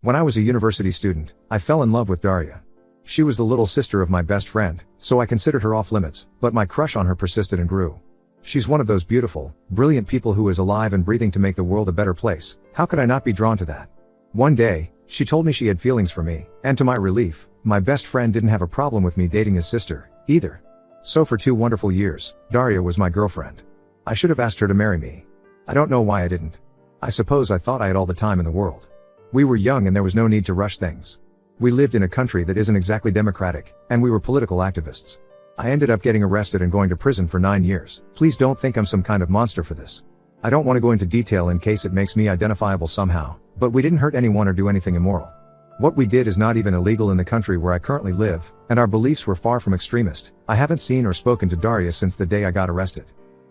When I was a university student, I fell in love with Daria. She was the little sister of my best friend, so I considered her off limits, but my crush on her persisted and grew. She's one of those beautiful, brilliant people who is alive and breathing to make the world a better place. How could I not be drawn to that? One day, she told me she had feelings for me, and to my relief, my best friend didn't have a problem with me dating his sister, either. So for 2 wonderful years, Daria was my girlfriend. I should have asked her to marry me. I don't know why I didn't. I suppose I thought I had all the time in the world. We were young and there was no need to rush things. We lived in a country that isn't exactly democratic, and we were political activists. I ended up getting arrested and going to prison for 9 years. Please don't think I'm some kind of monster for this. I don't want to go into detail in case it makes me identifiable somehow, but we didn't hurt anyone or do anything immoral. What we did is not even illegal in the country where I currently live, and our beliefs were far from extremist. I haven't seen or spoken to Daria since the day I got arrested.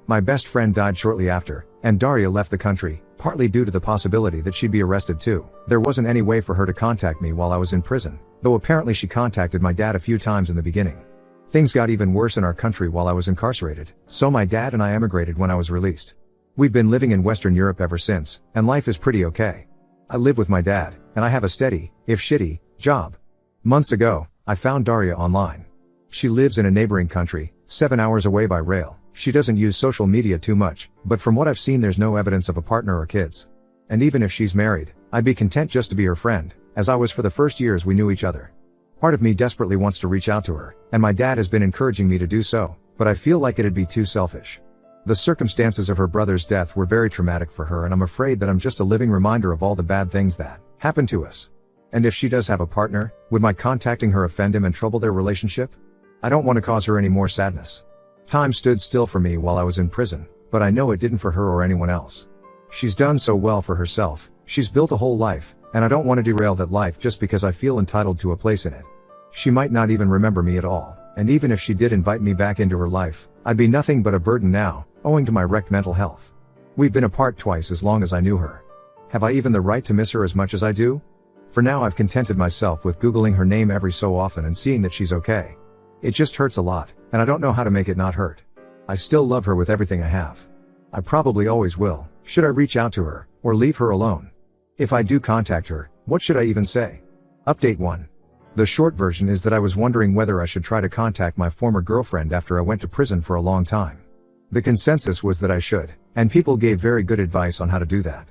My best friend died shortly after, and Daria left the country, partly due to the possibility that she'd be arrested too. There wasn't any way for her to contact me while I was in prison, though apparently she contacted my dad a few times in the beginning. Things got even worse in our country while I was incarcerated, so my dad and I emigrated when I was released. We've been living in Western Europe ever since, and life is pretty okay. I live with my dad, and I have a steady, if shitty, job. Months ago, I found Daria online. She lives in a neighboring country, 7 hours away by rail. She doesn't use social media too much, but from what I've seen there's no evidence of a partner or kids. And even if she's married, I'd be content just to be her friend, as I was for the first years we knew each other. Part of me desperately wants to reach out to her, and my dad has been encouraging me to do so, but I feel like it'd be too selfish. The circumstances of her brother's death were very traumatic for her, and I'm afraid that I'm just a living reminder of all the bad things that happened to us. And if she does have a partner, would my contacting her offend him and trouble their relationship? I don't want to cause her any more sadness. Time stood still for me while I was in prison, but I know it didn't for her or anyone else. She's done so well for herself, she's built a whole life, and I don't want to derail that life just because I feel entitled to a place in it. She might not even remember me at all, and even if she did invite me back into her life, I'd be nothing but a burden now, owing to my wrecked mental health. We've been apart twice as long as I knew her. Have I even the right to miss her as much as I do? For now I've contented myself with Googling her name every so often and seeing that she's okay. It just hurts a lot, and I don't know how to make it not hurt. I still love her with everything I have. I probably always will. Should I reach out to her, or leave her alone? If I do contact her, what should I even say? Update 1. The short version is that I was wondering whether I should try to contact my former girlfriend after I went to prison for a long time. The consensus was that I should, and people gave very good advice on how to do that.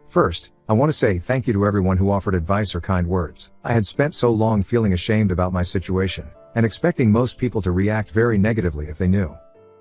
First, I want to say thank you to everyone who offered advice or kind words. I had spent so long feeling ashamed about my situation, and expecting most people to react very negatively if they knew.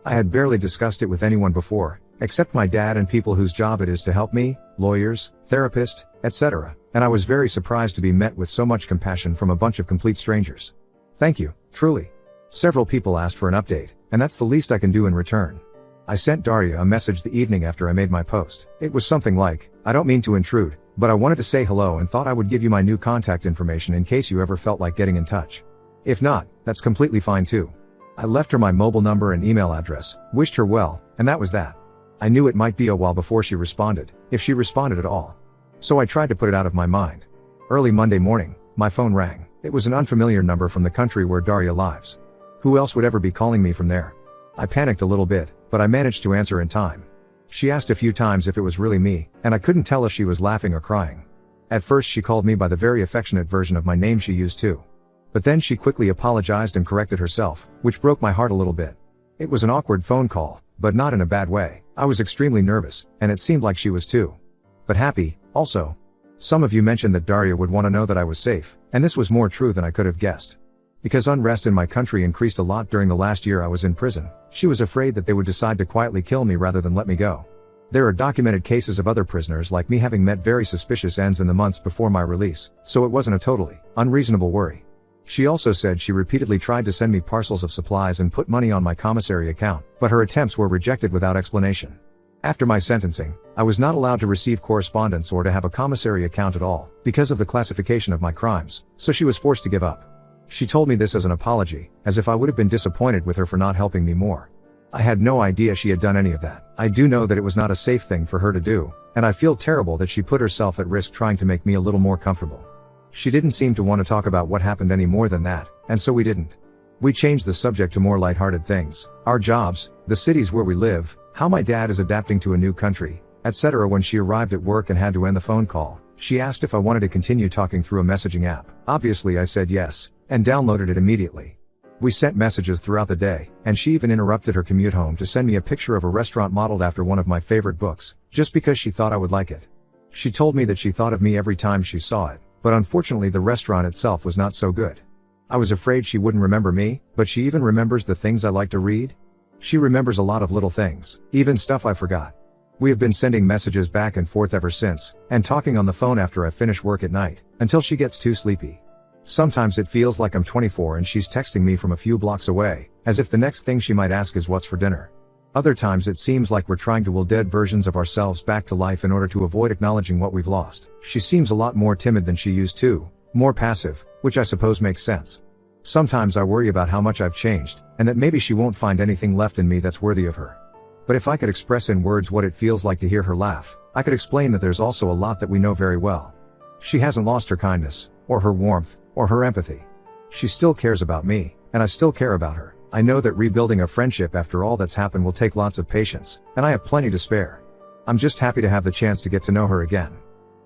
I had barely discussed it with anyone before, except my dad and people whose job it is to help me, lawyers, therapists, etc., and I was very surprised to be met with so much compassion from a bunch of complete strangers. Thank you, truly. Several people asked for an update, and that's the least I can do in return. I sent Daria a message the evening after I made my post. It was something like, I don't mean to intrude, but I wanted to say hello and thought I would give you my new contact information in case you ever felt like getting in touch. If not, that's completely fine too. I left her my mobile number and email address, wished her well, and that was that. I knew it might be a while before she responded, if she responded at all. So I tried to put it out of my mind. Early Monday morning, my phone rang. It was an unfamiliar number from the country where Daria lives. Who else would ever be calling me from there? I panicked a little bit, but I managed to answer in time. She asked a few times if it was really me, and I couldn't tell if she was laughing or crying. At first she called me by the very affectionate version of my name she used too. But then she quickly apologized and corrected herself, which broke my heart a little bit. It was an awkward phone call, but not in a bad way. I was extremely nervous, and it seemed like she was too. But happy, also. Some of you mentioned that Daria would want to know that I was safe, and this was more true than I could have guessed. Because unrest in my country increased a lot during the last year I was in prison, she was afraid that they would decide to quietly kill me rather than let me go. There are documented cases of other prisoners like me having met very suspicious ends in the months before my release, so it wasn't a totally unreasonable worry. She also said she repeatedly tried to send me parcels of supplies and put money on my commissary account, but her attempts were rejected without explanation. After my sentencing, I was not allowed to receive correspondence or to have a commissary account at all, because of the classification of my crimes, so she was forced to give up. She told me this as an apology, as if I would have been disappointed with her for not helping me more. I had no idea she had done any of that. I do know that it was not a safe thing for her to do, and I feel terrible that she put herself at risk trying to make me a little more comfortable. She didn't seem to want to talk about what happened any more than that, and so we didn't. We changed the subject to more lighthearted things, our jobs, the cities where we live, how my dad is adapting to a new country, etc. When she arrived at work and had to end the phone call, She asked if I wanted to continue talking through a messaging app. Obviously I said yes, and downloaded it immediately. We sent messages throughout the day, and she even interrupted her commute home to send me a picture of a restaurant modeled after one of my favorite books, just because she thought I would like it. She told me that she thought of me every time she saw it, but unfortunately the restaurant itself was not so good. I was afraid she wouldn't remember me, but she even remembers the things I like to read. She remembers a lot of little things, even stuff I forgot. We have been sending messages back and forth ever since, and talking on the phone after I finish work at night, until she gets too sleepy. Sometimes it feels like I'm 24 and she's texting me from a few blocks away, as if the next thing she might ask is what's for dinner. Other times it seems like we're trying to will dead versions of ourselves back to life in order to avoid acknowledging what we've lost. She seems a lot more timid than she used to, more passive, which I suppose makes sense. Sometimes I worry about how much I've changed, and that maybe she won't find anything left in me that's worthy of her. But if I could express in words what it feels like to hear her laugh, I could explain that there's also a lot that we know very well. She hasn't lost her kindness, or her warmth, or her empathy. She still cares about me, and I still care about her. I know that rebuilding a friendship after all that's happened will take lots of patience, and I have plenty to spare. I'm just happy to have the chance to get to know her again.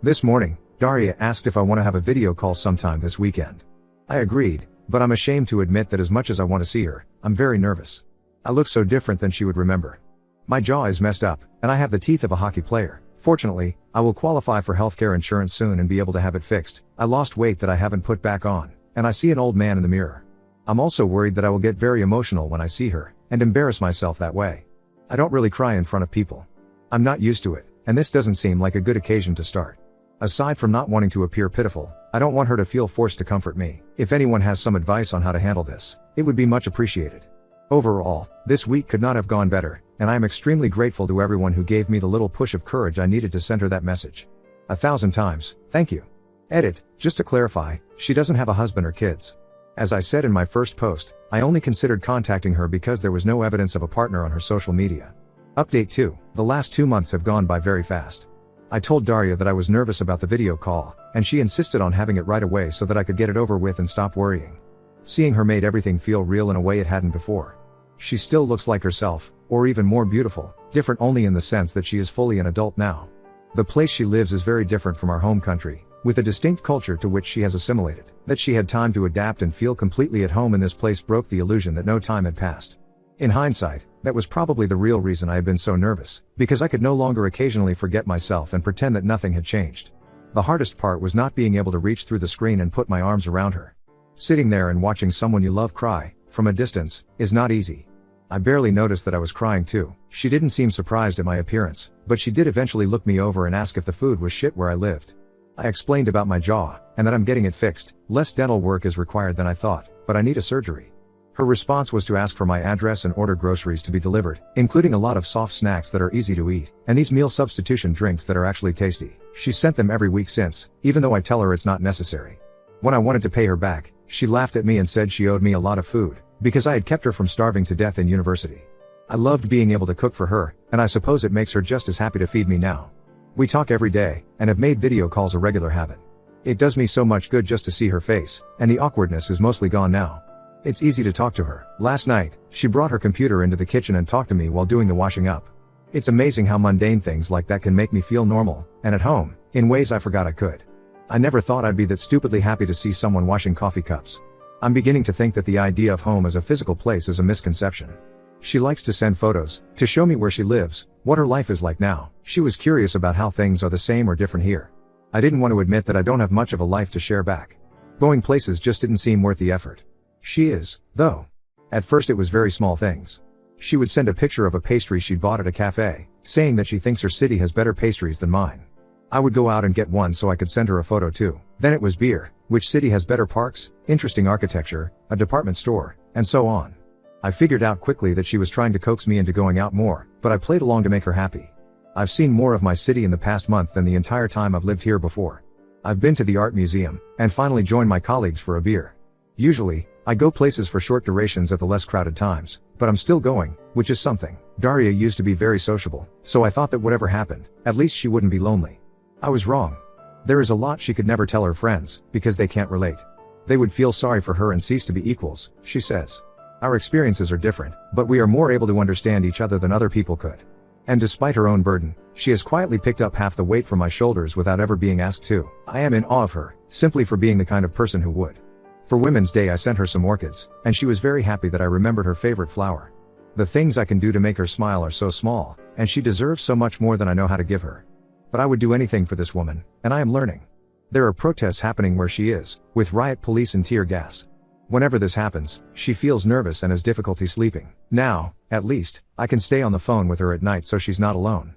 This morning, Daria asked if I want to have a video call sometime this weekend. I agreed, but I'm ashamed to admit that as much as I want to see her, I'm very nervous. I look so different than she would remember. My jaw is messed up, and I have the teeth of a hockey player. Fortunately, I will qualify for healthcare insurance soon and be able to have it fixed. I lost weight that I haven't put back on, and I see an old man in the mirror. I'm also worried that I will get very emotional when I see her, and embarrass myself that way. I don't really cry in front of people. I'm not used to it, and this doesn't seem like a good occasion to start. Aside from not wanting to appear pitiful, I don't want her to feel forced to comfort me. If anyone has some advice on how to handle this, it would be much appreciated. Overall, this week could not have gone better, and I am extremely grateful to everyone who gave me the little push of courage I needed to send her that message. 1,000 times, thank you. Edit, just to clarify, she doesn't have a husband or kids. As I said in my first post, I only considered contacting her because there was no evidence of a partner on her social media. Update 2, the last 2 months have gone by very fast. I told Daria that I was nervous about the video call, and she insisted on having it right away so that I could get it over with and stop worrying. Seeing her made everything feel real in a way it hadn't before. She still looks like herself, or even more beautiful, different only in the sense that she is fully an adult now. The place she lives is very different from our home country, with a distinct culture to which she has assimilated. That she had time to adapt and feel completely at home in this place broke the illusion that no time had passed. In hindsight, that was probably the real reason I had been so nervous, because I could no longer occasionally forget myself and pretend that nothing had changed. The hardest part was not being able to reach through the screen and put my arms around her. Sitting there and watching someone you love cry, from a distance, is not easy. I barely noticed that I was crying too. She didn't seem surprised at my appearance, but she did eventually look me over and ask if the food was shit where I lived. I explained about my jaw, and that I'm getting it fixed. Less dental work is required than I thought, but I need a surgery. Her response was to ask for my address and order groceries to be delivered, including a lot of soft snacks that are easy to eat, and these meal substitution drinks that are actually tasty. She sent them every week since, even though I tell her it's not necessary. When I wanted to pay her back, she laughed at me and said she owed me a lot of food, because I had kept her from starving to death in university. I loved being able to cook for her, and I suppose it makes her just as happy to feed me now. We talk every day, and have made video calls a regular habit. It does me so much good just to see her face, and the awkwardness is mostly gone now. It's easy to talk to her. Last night, she brought her computer into the kitchen and talked to me while doing the washing up. It's amazing how mundane things like that can make me feel normal, and at home, in ways I forgot I could. I never thought I'd be that stupidly happy to see someone washing coffee cups. I'm beginning to think that the idea of home as a physical place is a misconception. She likes to send photos, to show me where she lives, what her life is like now. She was curious about how things are the same or different here. I didn't want to admit that I don't have much of a life to share back. Going places just didn't seem worth the effort. She is, though. At first it was very small things. She would send a picture of a pastry she'd bought at a cafe, saying that she thinks her city has better pastries than mine. I would go out and get one so I could send her a photo too. Then it was beer, which city has better parks, interesting architecture, a department store, and so on. I figured out quickly that she was trying to coax me into going out more, but I played along to make her happy. I've seen more of my city in the past month than the entire time I've lived here before. I've been to the art museum, and finally joined my colleagues for a beer. Usually, I go places for short durations at the less crowded times, but I'm still going, which is something. Daria used to be very sociable, so I thought that whatever happened, at least she wouldn't be lonely. I was wrong. There is a lot she could never tell her friends, because they can't relate. They would feel sorry for her and cease to be equals, she says. Our experiences are different, but we are more able to understand each other than other people could. And despite her own burden, She has quietly picked up half the weight from my shoulders without ever being asked to. I am in awe of her, simply for being the kind of person who would. For Women's Day I sent her some orchids, and she was very happy that I remembered her favorite flower. The things I can do to make her smile are so small, and she deserves so much more than I know how to give her. But I would do anything for this woman, and I am learning. There are protests happening where she is, with riot police and tear gas. Whenever this happens, she feels nervous and has difficulty sleeping. Now, at least, I can stay on the phone with her at night so she's not alone.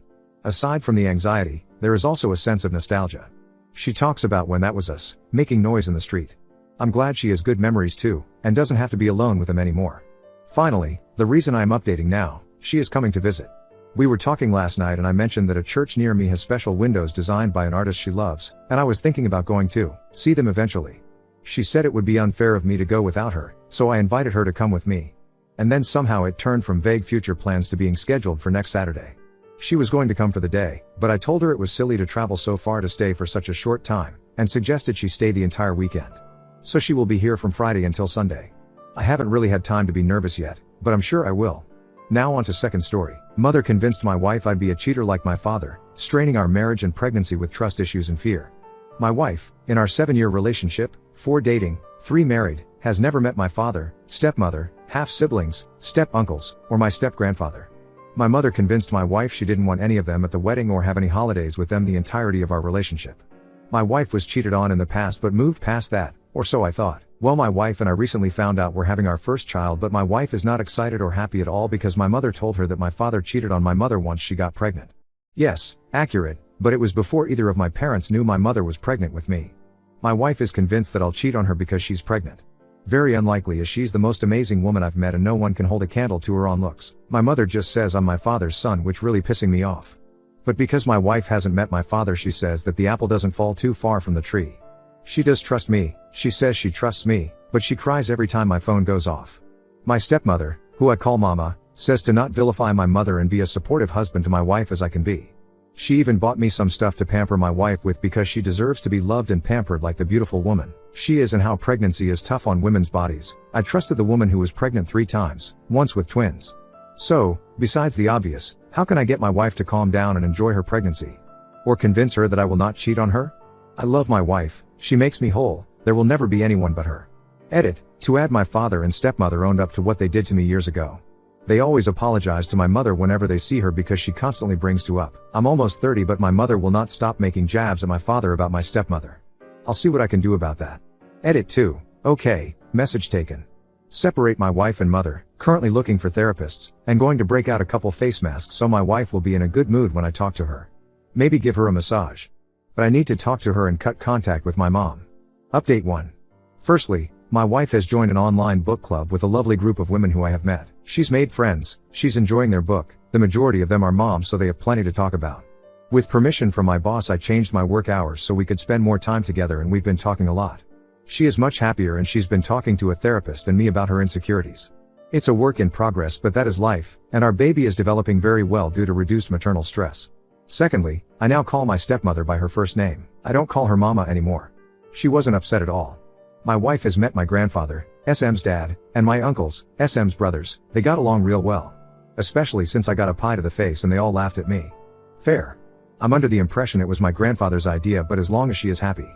Aside from the anxiety, there is also a sense of nostalgia. She talks about when that was us, making noise in the street. I'm glad she has good memories too, and doesn't have to be alone with them anymore. Finally, the reason I am updating now, she is coming to visit. We were talking last night and I mentioned that a church near me has special windows designed by an artist she loves, and I was thinking about going to see them eventually. She said it would be unfair of me to go without her, so I invited her to come with me. And then somehow it turned from vague future plans to being scheduled for next Saturday. She was going to come for the day, but I told her it was silly to travel so far to stay for such a short time, and suggested she stay the entire weekend. So she will be here from Friday until Sunday. I haven't really had time to be nervous yet, but I'm sure I will. Now on to second story. Mother convinced my wife I'd be a cheater like my father, straining our marriage and pregnancy with trust issues and fear. My wife, in our 7-year relationship, 4 dating, 3 married, has never met my father, stepmother, half-siblings, step-uncles, or my step-grandfather. My mother convinced my wife she didn't want any of them at the wedding or have any holidays with them the entirety of our relationship. My wife was cheated on in the past but moved past that, or so I thought. Well, my wife and I recently found out we're having our first child, but my wife is not excited or happy at all because my mother told her that my father cheated on my mother once she got pregnant. Yes, accurate, but it was before either of my parents knew my mother was pregnant with me. My wife is convinced that I'll cheat on her because she's pregnant. Very unlikely, as she's the most amazing woman I've met and no one can hold a candle to her on looks. My mother just says I'm my father's son, which really pissing me off. But because my wife hasn't met my father, she says that the apple doesn't fall too far from the tree. She does trust me, she says she trusts me, but she cries every time my phone goes off. My stepmother, who I call Mama, says to not vilify my mother and be a supportive husband to my wife as I can be. She even bought me some stuff to pamper my wife with because she deserves to be loved and pampered like the beautiful woman she is, and how pregnancy is tough on women's bodies. I trusted the woman who was pregnant 3 times, once with twins. So, besides the obvious, how can I get my wife to calm down and enjoy her pregnancy? Or convince her that I will not cheat on her? I love my wife, she makes me whole, there will never be anyone but her. Edit, to add, my father and stepmother owned up to what they did to me years ago. They always apologize to my mother whenever they see her because she constantly brings to up. I'm almost 30, but my mother will not stop making jabs at my father about my stepmother. I'll see what I can do about that. Edit 2. Okay, message taken. Separate my wife and mother, currently looking for therapists, and going to break out a couple face masks so my wife will be in a good mood when I talk to her. Maybe give her a massage. But I need to talk to her and cut contact with my mom. Update 1. Firstly, my wife has joined an online book club with a lovely group of women who I have met. She's made friends, she's enjoying their book, the majority of them are moms so they have plenty to talk about. With permission from my boss, I changed my work hours so we could spend more time together, and we've been talking a lot. She is much happier and she's been talking to a therapist and me about her insecurities. It's a work in progress, but that is life, and our baby is developing very well due to reduced maternal stress. Secondly, I now call my stepmother by her first name. I don't call her Mama anymore. She wasn't upset at all. My wife has met my grandfather, SM's dad, and my uncles, SM's brothers. They got along real well. Especially since I got a pie to the face and they all laughed at me. Fair. I'm under the impression it was my grandfather's idea, but as long as she is happy.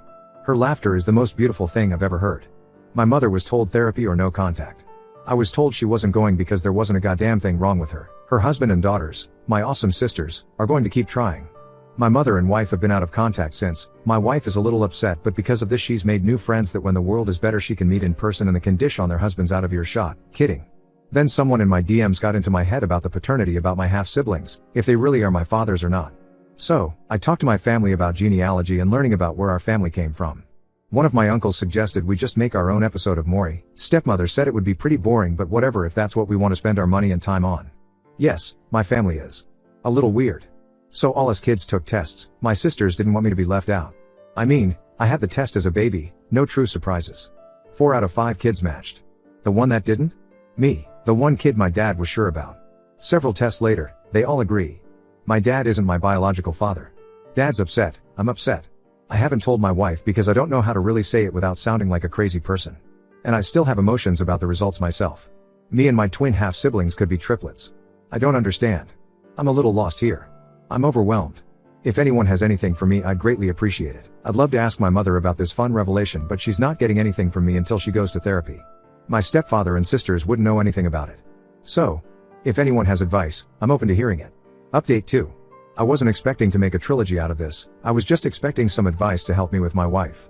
Her laughter is the most beautiful thing I've ever heard. My mother was told therapy or no contact. I was told she wasn't going because there wasn't a goddamn thing wrong with her. Her husband and daughters, my awesome sisters, are going to keep trying. My mother and wife have been out of contact since. My wife is a little upset, but because of this she's made new friends that when the world is better she can meet in person and they can dish on their husbands out of earshot. Kidding. Then someone in my DMs got into my head about the paternity, about my half-siblings, if they really are my fathers or not. So, I talked to my family about genealogy and learning about where our family came from. One of my uncles suggested we just make our own episode of Maury. Stepmother said it would be pretty boring, but whatever if that's what we want to spend our money and time on. Yes, my family is a little weird. So all us kids took tests. My sisters didn't want me to be left out. I mean, I had the test as a baby, no true surprises. 4 out of 5 kids matched. The one that didn't? Me, the one kid my dad was sure about. Several tests later, they all agree. My dad isn't my biological father. Dad's upset, I'm upset. I haven't told my wife because I don't know how to really say it without sounding like a crazy person. And I still have emotions about the results myself. Me and my twin half-siblings could be triplets. I don't understand. I'm a little lost here. I'm overwhelmed. If anyone has anything for me, I'd greatly appreciate it. I'd love to ask my mother about this fun revelation, but she's not getting anything from me until she goes to therapy. My stepfather and sisters wouldn't know anything about it. So, if anyone has advice, I'm open to hearing it. Update 2. I wasn't expecting to make a trilogy out of this, I was just expecting some advice to help me with my wife.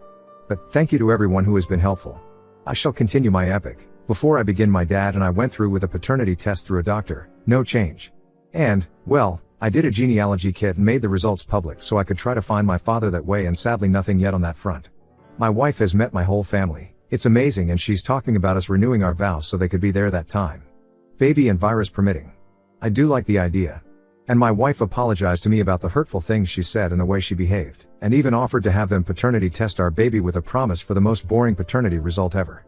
But thank you to everyone who has been helpful. I shall continue my epic. Before I begin, my dad and I went through with a paternity test through a doctor, no change. And, well, I did a genealogy kit and made the results public so I could try to find my father that way, and sadly nothing yet on that front. My wife has met my whole family, it's amazing, and she's talking about us renewing our vows so they could be there that time. Baby and virus permitting. I do like the idea. And my wife apologized to me about the hurtful things she said and the way she behaved, and even offered to have them paternity test our baby with a promise for the most boring paternity result ever.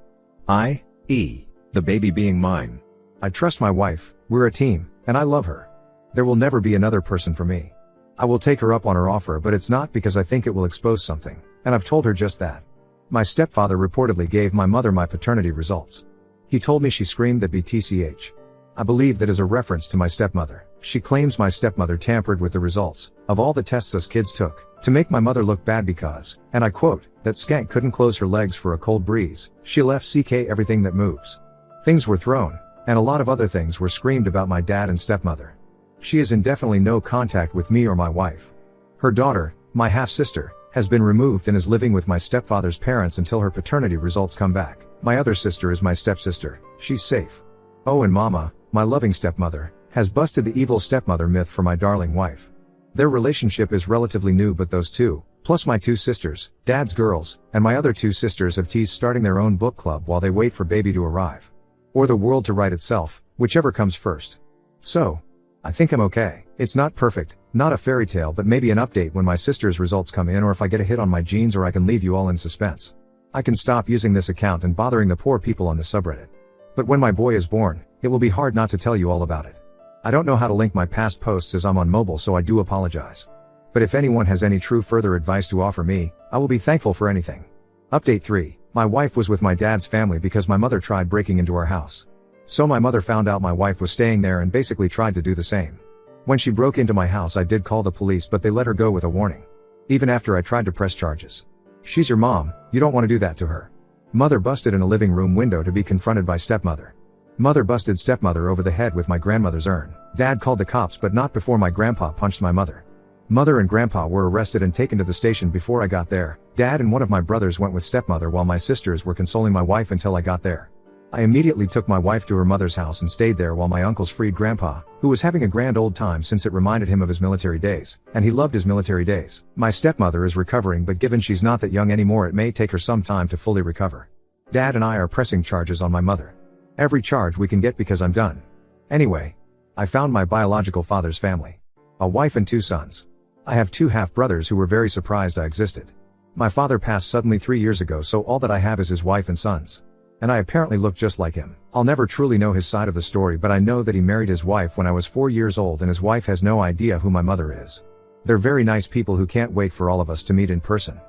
i.e., the baby being mine. I trust my wife, we're a team, and I love her. There will never be another person for me. I will take her up on her offer, but it's not because I think it will expose something, and I've told her just that. My stepfather reportedly gave my mother my paternity results. He told me she screamed that BTCH. I believe that is a reference to my stepmother. She claims my stepmother tampered with the results of all the tests us kids took to make my mother look bad because, and I quote, that skank couldn't close her legs for a cold breeze. She left CK everything that moves. Things were thrown, and a lot of other things were screamed about my dad and stepmother. She is in definitely no contact with me or my wife. Her daughter, my half-sister, has been removed and is living with my stepfather's parents until her paternity results come back. My other sister is my stepsister. She's safe. Oh, and Mama, my loving stepmother, has busted the evil stepmother myth for my darling wife. Their relationship is relatively new, but those two, plus my 2 sisters, Dad's girls, and my other 2 sisters have teased starting their own book club while they wait for baby to arrive. Or the world to right itself, whichever comes first. So, I think I'm okay. It's not perfect, not a fairy tale, but maybe an update when my sister's results come in, or if I get a hit on my genes, or I can leave you all in suspense. I can stop using this account and bothering the poor people on the subreddit. But when my boy is born, it will be hard not to tell you all about it. I don't know how to link my past posts as I'm on mobile, so I do apologize. But if anyone has any true further advice to offer me, I will be thankful for anything. Update 3. My wife was with my dad's family because my mother tried breaking into our house. So my mother found out my wife was staying there and basically tried to do the same. When she broke into my house, I did call the police, but they let her go with a warning. Even after I tried to press charges. She's your mom, you don't want to do that to her. Mother busted in a living room window to be confronted by stepmother. Mother busted stepmother over the head with my grandmother's urn. Dad called the cops, but not before my grandpa punched my mother. Mother and grandpa were arrested and taken to the station before I got there. Dad and one of my brothers went with stepmother while my sisters were consoling my wife until I got there. I immediately took my wife to her mother's house and stayed there while my uncles freed grandpa, who was having a grand old time since it reminded him of his military days, and he loved his military days. My stepmother is recovering, but given she's not that young anymore, it may take her some time to fully recover. Dad and I are pressing charges on my mother. Every charge we can get because I'm done. Anyway, I found my biological father's family. A wife and 2 sons. I have 2 half-brothers who were very surprised I existed. My father passed suddenly 3 years ago, so all that I have is his wife and sons. And I apparently look just like him. I'll never truly know his side of the story, but I know that he married his wife when I was 4 years old, and his wife has no idea who my mother is. They're very nice people who can't wait for all of us to meet in person.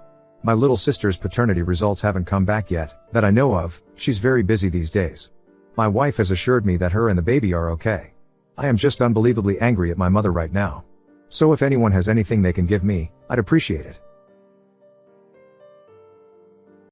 My little sister's paternity results haven't come back yet, that I know of. She's very busy these days. My wife has assured me that her and the baby are okay. I am just unbelievably angry at my mother right now. So if anyone has anything they can give me, I'd appreciate it.